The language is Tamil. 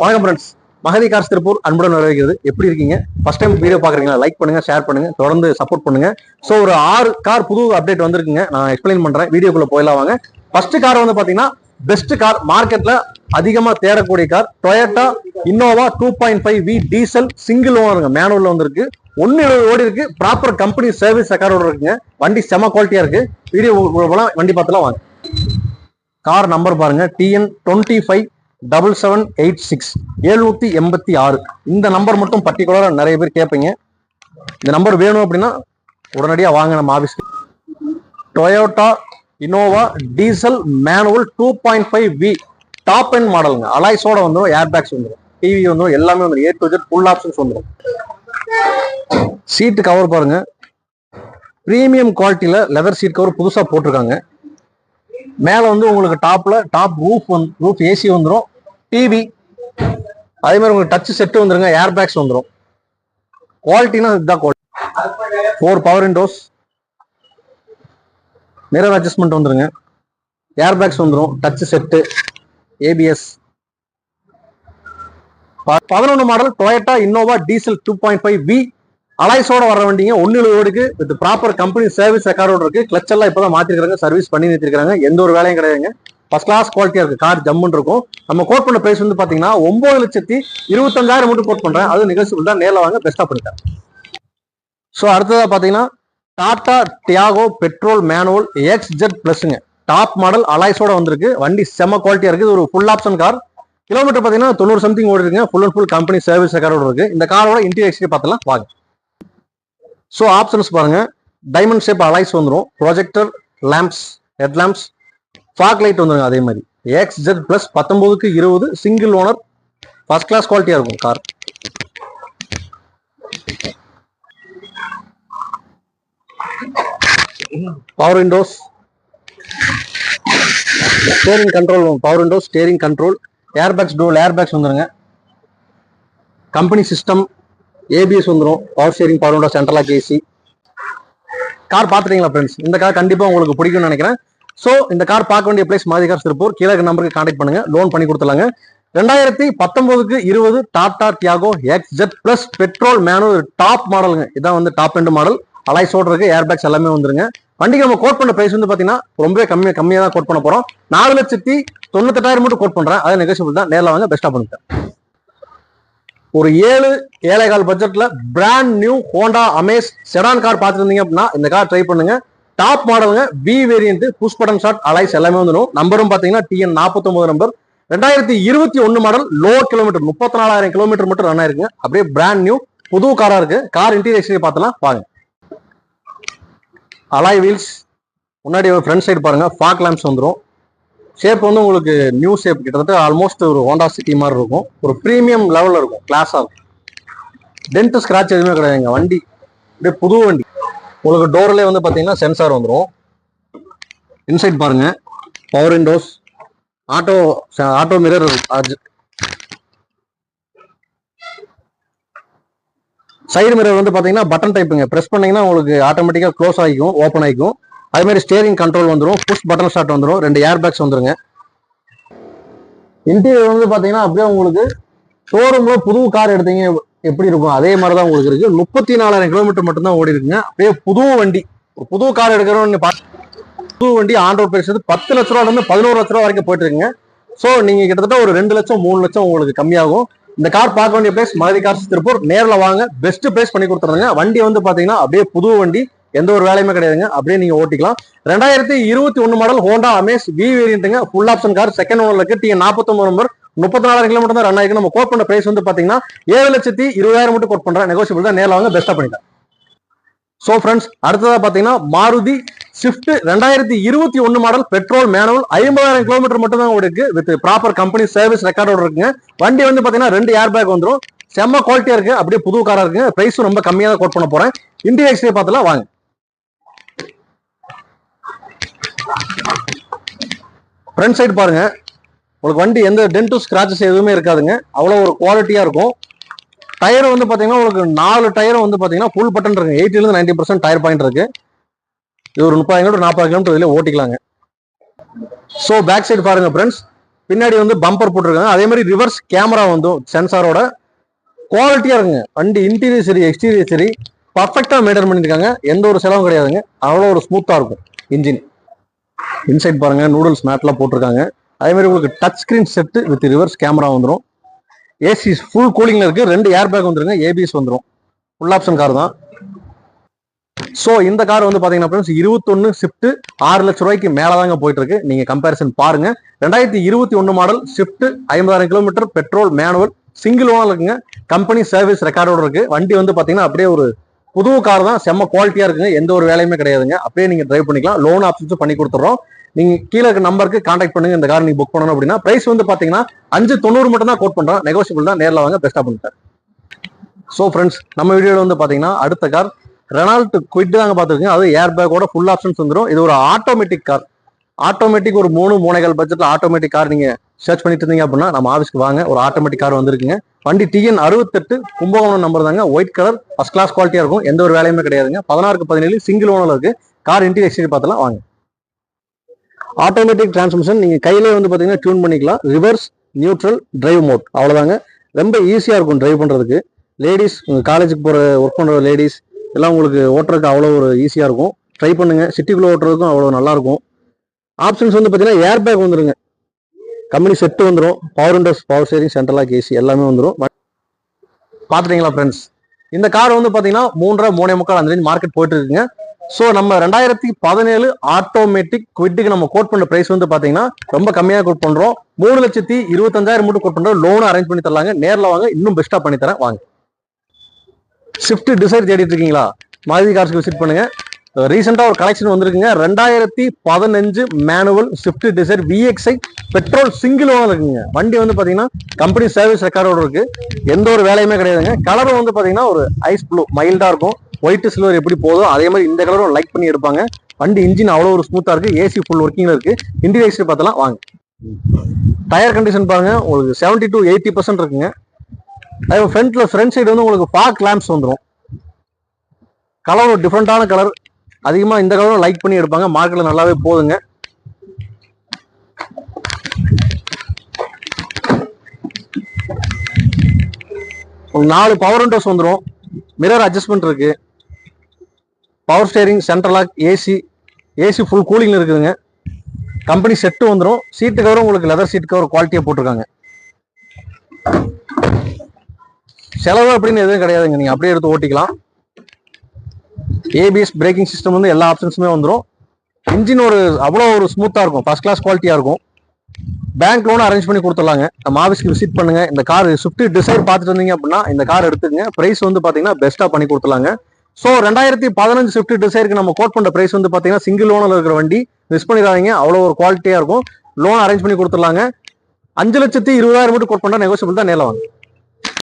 வணக்கம் ஃப்ரெண்ட்ஸ், மகதி கார்ஸ் திருப்பூர் அன்புடன் வரவேற்கிறது. எப்படி இருக்கீங்க? ஃபர்ஸ்ட் டைம் வீடியோ பாக்குறீங்களா? லைக் பண்ணுங்க, ஷேர் பண்ணுங்க, தொடர்ந்து சப்போர்ட் பண்ணுங்க. ஸோ ஒரு 6 கார் புது அப்டேட் வந்திருக்குங்க. நான் எக்ஸ்பிளைன் பண்றேன், வீடியோக்குள்ள போயிடலாம் வாங்க. ஃபர்ஸ்ட் கார் வந்து பாத்தீங்கன்னா பெஸ்ட் கார், மார்க்கெட்ல அதிகமா தேடக்கூடிய car, Toyota Innova 2.5V diesel single ஓனருங்க, மேனுவல்ல வந்திருக்கு. 1.70 ஓடி இருக்கு. ப்ராப்பர் கம்பெனி சர்வீஸ் ரெக்கார்டோட இருக்குங்க. வண்டி செம குவாலிட்டியா இருக்கு. வீடியோ போலாம், வண்டி பார்த்துலாம் வாங்க. கார் நம்பர் பாருங்க, TN257786 786. இந்த நம்பர் மட்டும் பர்டிகுலரா நிறைய பேர் கேட்பீங்க. இந்த நம்பர் வேணும் அப்படின்னா உடனடியா வாங்க நம்ம ஆபீஸ்க்கு. Toyota Innova diesel manual 2.5V top end மாடலுங்க. அலாய்ஸோட வந்துடும், ஏர் பேக்ஸ் வந்துடும், டிவி வந்துடும், எல்லாமே வந்துடும். A to Z full options வந்துடும். சீட்டு கவர் பாருங்க, பிரீமியம் குவாலிட்டியில லெதர் சீட் கவர் புதுசா போட்டிருக்காங்க. மேல வந்து உங்களுக்கு டாப் ரூஃப் ஏசி வந்துடும், டிவி, அதே மாதிரி உங்களுக்கு டச் செட் வந்துருங்க, ஏர் பேக்ஸ் வந்துடும். குவாலிட்டினா இதுதான் quality. 4 power Windows, mirror adjustment வந்துருங்க, ஏர் பேக்ஸ் வந்துடும், touch set, ABS. 11 model Toyota Innova diesel 2.5V அலாய்ஸோட வர வண்டிங்க. 1.70 ஓடுக்கு வித் ப்ராப்பர் கம்பெனி சர்வீஸ் ரெக்கார்டோட இருக்கு. கிளச் எல்லாம் இப்பதான் மாத்திருக்காங்க, சர்வீஸ் பண்ணி நிறுத்திருக்காங்க. எந்த ஒரு வேலையும் கிடையாதுங்க. ஃபர்ஸ்ட் கிளாஸ் குவாலிட்டியா இருக்கு. கார் ஜம்முன்னு இருக்கும். நம்ம கோட் பண்ண பிரைஸ் வந்து பாத்தீங்கன்னா 9,25,000 மட்டும் கோட் பண்றேன். அது நிகழ்ச்சிகள் தான், நேரில் வாங்க, பெஸ்டா பண்ணிட்டேன். ஸோ அடுத்ததா பாத்தீங்கன்னா Tata Tiago petrol manual XZ பிளஸ்ங்க. டாப் மாடல் அலாய்ஸோட வந்திருக்கு. வண்டி செம குவாலிட்டியா இருக்கு. இது ஒரு ஃபுல் ஆப்ஷன் கார். கிலோமீட்டர் பாத்தீங்கன்னா 90 சம்திங் ஓடி இருக்குங்க. Full and full company service ரெக்கார்டோட இருக்கு. இந்த காரோட இன்டீரியர் எக்ஸ்டீரியர் பார்த்தலாம் வாங்க. ஸோ ஆப்ஷன்ஸ் பாருங்க, டைமண்ட் ஷேப் அலாய்ஸ் வந்துடும், projector lamps, head lamps, fog light வந்துருங்க. அதே மாதிரி XZ பிளஸ் 19க்கு 20 சிங்கிள் ஓனர், ஃபர்ஸ்ட் கிளாஸ் குவாலிட்டியா இருக்கும் car. Power windows, steering control, power windows, steering control, air bags, dual air bags வந்துருங்க. கம்பெனி சிஸ்டம், ABS வந்துடும், power steering, power window, central lock AC. Car பார்த்துட்டீங்களா friends? இந்த கார் கண்டிப்பா உங்களுக்கு பிடிக்கும்னு நினைக்கிறேன். ஸோ இந்த கார் பார்க்க வேண்டிய பிளேஸ் மகதி கார்ஸ் திருப்பூர். கீழே நம்பருக்கு கான்டாக்ட் பண்ணுங்க, லோன் பண்ணி கொடுத்துலாங்க. 2019க்கு 20 Tata Tiago XZ plus petrol manual top மாடலுங்க. இதான் வந்து டாப் எண்ட் மாடல். அலாய்ஸோட இருக்கு, ஏர் பேக்ஸ் எல்லாமே வந்துருங்க. வண்டிக்கு நம்ம கோட் பண்ண பிரைஸ் வந்து பாத்தீங்கன்னா ரொம்பவே கம்மியா தான் கோட் பண்ண போறோம். 4,98,000 மட்டும் கோட் பண்றேன். அது நெகோஷியபிள் தான், நேரில் வாங்க, பெஸ்டா பண்ணிட்டேன். ஒரு 7.25 பட்ஜெட்ல brand new Honda Amaze sedan car பார்த்துருந்தீங்க அப்படின்னா இந்த கார் ட்ரை பண்ணுங்க. டாப் மாடலுங்க, V variant, push button start, alloys எல்லாமே வந்துடும். நம்பரும் பாத்தீங்கன்னா TN49 number. 2021 model, low kilometre, 34,000 kilometre மட்டும் ரன் ஆயிருக்குங்க. அப்படியே பிராண்ட் நியூ புது காரா இருக்கு. கார் இன்டீரியர் எக்ஸ்டீரியர் பார்த்தலாம் வாங்க. அலாய் வீல்ஸ், முன்னாடி ஃப்ரண்ட் சைடு பாருங்க, ஃபாக் லேம்ப்ஸ் வந்துடும். ஷேப் வந்து உங்களுக்கு நியூ ஷேப், கிட்டத்தட்ட ஆல்மோஸ்ட் ஒரு ஹோண்டா சிட்டி மாதிரி இருக்கும். ஒரு பிரீமியம் லெவலில் இருக்கும், கிளாஸாக இருக்கும். டென்ட் ஸ்கிராட்ச் எதுவுமே கிடையாதுங்க. வண்டி அப்படியே புது வண்டி. உங்களுக்கு டோர்லேயே வந்து பார்த்தீங்கன்னா சென்சார் வந்துடும். இன்சைட் பாருங்க, power Windows, auto mirror, side mirror வந்து பார்த்தீங்கன்னா பட்டன் டைப்புங்க. ப்ரெஸ் பண்ணீங்கன்னா உங்களுக்கு ஆட்டோமேட்டிக்காக க்ளோஸ் ஆகிக்கும், ஓப்பன் ஆகிக்கும். அதே மாதிரி ஸ்டேரிங் கண்ட்ரோல் வந்துடும், புஷ் பட்டன் ஸ்டார்ட் வந்துடும், 2 ஏர் பேக்ஸ் வந்துருங்க. இன்டீரியர் வந்து பாத்தீங்கன்னா அப்படியே உங்களுக்கு ஷோரூம்ல புது கார் எடுத்தீங்க எப்படி இருக்கும் அதே மாதிரி தான் உங்களுக்கு இருக்கு. 34,000 கிலோமீட்டர் மட்டும் தான் ஓடி இருக்குங்க. அப்படியே புது வண்டி. ஒரு புது கார் எடுக்கிறோம், புது வண்டி ஆன் ரோட் பிரைஸ் 10 லட்ச ரூபாயில இருந்து 11 லட்ச ரூபா வரைக்கும் போயிட்டு இருக்குங்க. ஸோ நீங்க கிட்டத்தட்ட ஒரு 2 லட்சம் 3 லட்சம் உங்களுக்கு கம்மியாகும். இந்த கார் பார்க்க வேண்டிய பிளேஸ் மகதி கார்ஸ் திருப்பூர். நேரில் வாங்க, பெஸ்ட் பிரைஸ் பண்ணி கொடுத்துருங்க. வண்டி வந்து பாத்தீங்கன்னா அப்படியே புது வண்டி, எந்த ஒரு வேலையுமே கிடையாதுங்க. அப்படியே நீங்க ஓட்டிக்கலாம். 2021 மாடல் ஹோண்டா அமேஸ் V வேரியன்ட்டுங்க, ஃபுல் ஆப்ஷன் கார், செகண்ட் ஓனர்ல இருக்கு. TN49 number. 34,000 கிலோமீட்டர் தான் ரன் ஆயிருக்கு. நம்ம கோட் பண்ண பிரைஸ் வந்து பாத்தீங்கன்னா 7,20,000 மட்டும் கோட் பண்றேன். நெகோஷியபிள் தான், நேரில் வாங்க, பெஸ்டா பண்ணிட்டேன். சோ ஃப்ரெண்ட்ஸ், அடுத்ததா பாத்தீங்கன்னா Maruti Swift 2021 model petrol manual 50,000 kilometre மட்டும் தான் ஓடி இருக்கு. வித் ப்ராப்பர் கம்பெனி சர்வீஸ் ரெக்கார்டோட இருக்குங்க. வண்டி வந்து பாத்தீங்கன்னா 2 ஏர் பேக் வந்துடும். செம்ம குவாலிட்டியா இருக்கு. அப்படியே புது காரா இருக்குங்க. பிரைஸும் ரொம்ப கம்மியா தான் கோட் பண்ண போறேன். இன்டீரியர் எக்ஸ்டீரியர் பார்த்தலாம் வாங்க. ஃப்ரண்ட் சைடு பாருங்க, உங்களுக்கு வண்டி எந்த டென்ட் ஸ்கிராச்சஸ் எதுவுமே இருக்காதுங்க. அவ்வளவு ஒரு குவாலிட்டியா இருக்கும். டயர் வந்து பாத்தீங்கன்னா உங்களுக்கு 4 டயரும் வந்து பாத்தீங்கன்னா ஃபுல் பட்டன் இருக்கு. 80 இருந்து 90% டயர் பாயிண்ட் இருக்கு. இது ஒரு 30 கிலோமீட்டர் 40 கிலோமீட்டர் இதுல ஓட்டிக்கலாங்க. ஸோ பேக் சைடு பாருங்க ஃப்ரெண்ட்ஸ், பின்னாடி வந்து பம்பர் போட்டிருக்காங்க. அதே மாதிரி ரிவர்ஸ் கேமரா வந்து சென்சாரோட குவாலிட்டியா இருக்குங்க. வண்டி இன்டீரியர் சரி எக்ஸ்டீரியர் சரி பர்ஃபெக்டா மெயின்டைன் பண்ணிருக்காங்க. எந்த ஒரு செலவும் கிடையாதுங்க. அவ்வளோ ஒரு ஸ்மூத்தா இருக்கும் இன்ஜின். இன்சைட் பாருங்க, நூடுல்ஸ் மேட்லாம் போட்டிருக்காங்க. அதே மாதிரி உங்களுக்கு touch screen set with reverse camera வந்துடும். ஏசி ஃபுல் கூலிங்ல இருக்கு. 2 ஏர் பேக் வந்துருங்க. ஏபிஎஸ் வந்துடும். ஃபுல் ஆப்ஷன் கார் தான். ஸோ இந்த கார் வந்து பாத்தீங்கன்னா 21 ஸ்விஃப்ட் 6 லட்சம் ரூபாய்க்கு மேலதாங்க போயிட்டு இருக்கு. நீங்க கம்பேரிசன் பாருங்க. 2021 model Swift 50,000 kilometre petrol manual single owner இருக்குங்க. கம்பெனி சர்வீஸ் ரெக்கார்டோட இருக்கு. வண்டி வந்து பாத்தீங்கன்னா அப்படியே ஒரு புது கார் தான். செம்ம குவாலிட்டியா இருக்குங்க. எந்த ஒரு வேலையுமே கிடையாதுங்க. அப்படியே நீங்க டிரைவ் பண்ணிக்கலாம். லோன் ஆப்ஷன்ஸும் பண்ணி கொடுத்துறோம். நீங்க கீழே இருக்க நம்பருக்கு கான்டாக்ட் பண்ணுங்க. இந்த கார் நீங்க புக் பண்ணணும் அப்படின்னா பிரைஸ் வந்து பாத்தீங்கன்னா 590 மட்டும் தான் கோட் பண்றோம். நெகோசியபிள் தான். நேரில் வாங்க, பெஸ்டா பண்ணிட்டார். ஸோ ஃப்ரெண்ட்ஸ், நம்ம வீடியோல வந்து பாத்தீங்கன்னா அடுத்த கார் ரெனால்ட் குவிட் தாங்க பார்த்துருக்கீங்க. அது ஏர் பேக்கோட ஃபுல் ஆப்ஷன்ஸ் வந்துடும். இது ஒரு ஆட்டோமேட்டிக் கார். ஆட்டோமேட்டிக் ஒரு 3.5 பட்ஜெட்ல ஆட்டோமேட்டிக் கார் நீங்க சர்ச் பண்ணிட்டு இருந்தீங்க அப்படின்னா நம்ம ஆஃபீஸ்க்கு வாங்க. ஒரு ஆட்டோமேட்டிக் கார் வந்திருக்குங்க. வண்டி TN 68 கும்பகோணம் நம்பர் தாங்க. ஒயிட் கலர் ஃபர்ஸ்ட் கிளாஸ் குவாலிட்டியா இருக்கும். எந்த ஒரு வேலையுமே கிடையாதுங்க. 16/17 சிங்கிள் ஓனர் இருக்கு. கார் இன்டீரியர் எக்ஸ்டீரியர் பார்த்தலாம் வாங்க. ஆட்டோமேட்டிக் டிரான்ஸ்மிஷன் நீங்க கையிலே வந்து பாத்தீங்கன்னா டியூன் பண்ணிக்கலாம். ரிவர்ஸ், நியூட்ரல், டிரைவ் மோட் அவ்வளவுதாங்க. ரொம்ப ஈஸியா இருக்கும் டிரைவ் பண்றதுக்கு. லேடிஸ், காலேஜுக்கு போற ஒர்க் பண்ற லேடிஸ் எல்லாம் உங்களுக்கு ஓட்டுறதுக்கு அவ்வளோ ஒரு ஈஸியா இருக்கும். ட்ரை பண்ணுங்க. சிட்டிக்குள்ள ஓட்டுறதுக்கும் அவ்வளோ நல்லா இருக்கும். ஆப்ஷன்ஸ் வந்து பாத்தீங்கன்னா ஏர் பேக் வந்துருங்க. கம்பெனி செட் வந்துடும். Power windows, power steering, central lock AC எல்லாமே வந்துடும். பாத்துட்டீங்களா ஃப்ரெண்ட்ஸ்? இந்த கார் வந்து பாத்தீங்கன்னா 3.5 அந்த ரேஞ்ச் மார்க்கெட் போயிட்டு இருக்குங்க. ஸோ நம்ம 2017 ஆட்டோமேட்டிக் குவிட்டுக்கு நம்ம கோட் பண்ற பிரைஸ் வந்து பாத்தீங்கன்னா ரொம்ப கம்மியாக கோட் பண்றோம். 3,25,000 மட்டும் கோட் பண்றோம். லோன் அரேஞ்ச் பண்ணி தரலாங்க. நேரில் வாங்க, இன்னும் பெஸ்டா பண்ணி தரேன் வாங்க. ஸ்விஃப்ட் டிசைர் தேடிட்டு இருக்கீங்களா? மாருதி கார்ஸ்க்கு விசிட் பண்ணுங்க. ரீசெண்டா ஒரு கலெக்ஷன் வந்திருக்குங்க. 2015 manual Swift desire VXI petrol single owner இருக்குங்க. வண்டி வந்து பாத்தீங்கன்னா கம்பெனி சர்வீஸ் ரெக்கார்டோட இருக்கு. எந்த ஒரு வேலையுமே கிடையாதுங்க. கலர் வந்து பாத்தீங்கன்னா ஒரு ஐஸ் ப்ளூ மைல்டா இருக்கும். ஒயிட் சில்வர் எப்படி போதும் அதே மாதிரி இந்த கலரும் லைக் பண்ணி எடுப்பாங்க. வண்டி இன்ஜின் அவ்வளோ ஒரு ஸ்மூத்தா இருக்கு. ஏசி ஃபுல் ஒர்க்கிங்ல இருக்கு. இன்டீரியர் எக்ஸ்டீரியர் பார்த்தலாம் வாங்க. டயர் கண்டிஷன் பாருங்க, உங்களுக்கு 70 to 80% இருக்குங்க. அதே ஃப்ரண்ட் சைடு வந்து உங்களுக்கு ஃபாக் லேம்ப்ஸ் வந்துடும். கலர் ஒரு டிஃப்ரெண்டான கலர். அதிகமா இந்த கலரும் லைக் பண்ணி எடுப்பாங்க. மார்க்கெட்ல நல்லாவே போகுதுங்க. ஒரு 4 பவர் விண்டோஸ் வந்துடும். மிரர் அட்ஜஸ்ட்மெண்ட் இருக்கு. Power steering, central lock, AC full கூலிங்ல இருக்குதுங்க. கம்பெனி செட்டு வந்துடும். சீட்டு கவரும் உங்களுக்கு லெதர் சீட் கவர் குவாலிட்டியா போட்டிருக்காங்க. செலவு அப்படின்னு எதுவும் கிடையாதுங்க. நீங்க அப்படியே எடுத்து ஓட்டிக்கலாம். ABS பிரேக்கிங் சிஸ்டம் வந்து எல்லா ஆப்ஷன்ஸுமே வந்துடும். இன்ஜின் ஒரு அவ்வளோ ஒரு ஸ்மூத்தா இருக்கும். ஃபர்ஸ்ட் கிளாஸ் குவாலிட்டியா இருக்கும். பேங்க் லோன் அரேஞ்ச் பண்ணி கொடுத்துடலாங்க. நம்ம ஆஃபீஸ்க்கு விசிட் பண்ணுங்க. இந்த கார் ஸ்விஃப்ட் டிசைர் பார்த்துட்டு இருந்தீங்க அப்படின்னா இந்த கார் எடுத்துக்கங்க. பிரைஸ் வந்து பாத்தீங்கன்னா பெஸ்டா பண்ணி கொடுத்துலாங்க. ஸோ 2015 ஸ்விஃப்ட் டிசைருக்கு நம்ம கோட் பண்ற பிரைஸ் வந்து பாத்தீங்கன்னா சிங்கிள் லோனில் இருக்கிற வண்டி மிஸ் பண்ணிடாதீங்க. அவ்வளோ ஒரு குவாலிட்டியா இருக்கும். லோன் அரேஞ்ச் பண்ணி கொடுத்துடலாங்க. 5,20,000 மட்டும் கோட் பண்ணா நெகோசியபிள் தான். நேரில் வாங்க.